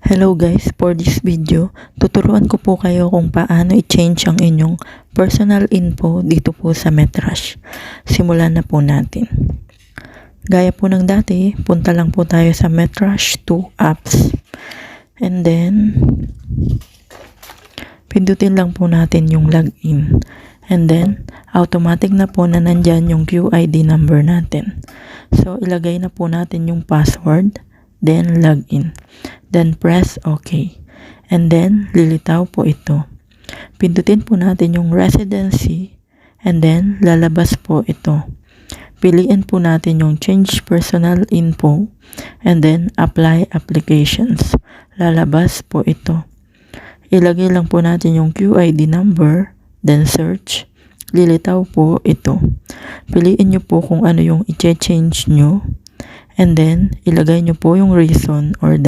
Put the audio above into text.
Hello guys, for this video, tuturuan ko po kayo kung paano i-change ang inyong personal info dito po sa Medrush. Simulan na po natin. Gaya po ng dati, punta lang po tayo sa Medrush 2 apps. And then, pindutin lang po natin yung login. And then, automatic na po na nandyan yung QID number natin. So, ilagay na po natin yung password. Then, login. Then, press OK. And then, lilitaw po ito. Pindutin po natin yung residency. And then, lalabas po ito. Piliin po natin yung change personal info. And then, apply applications. Lalabas po ito. Ilagay lang po natin yung QID number. Then, search. Lilitaw po ito. Piliin nyo po kung ano yung i-change nyo. And then, ilagay nyo po yung reason or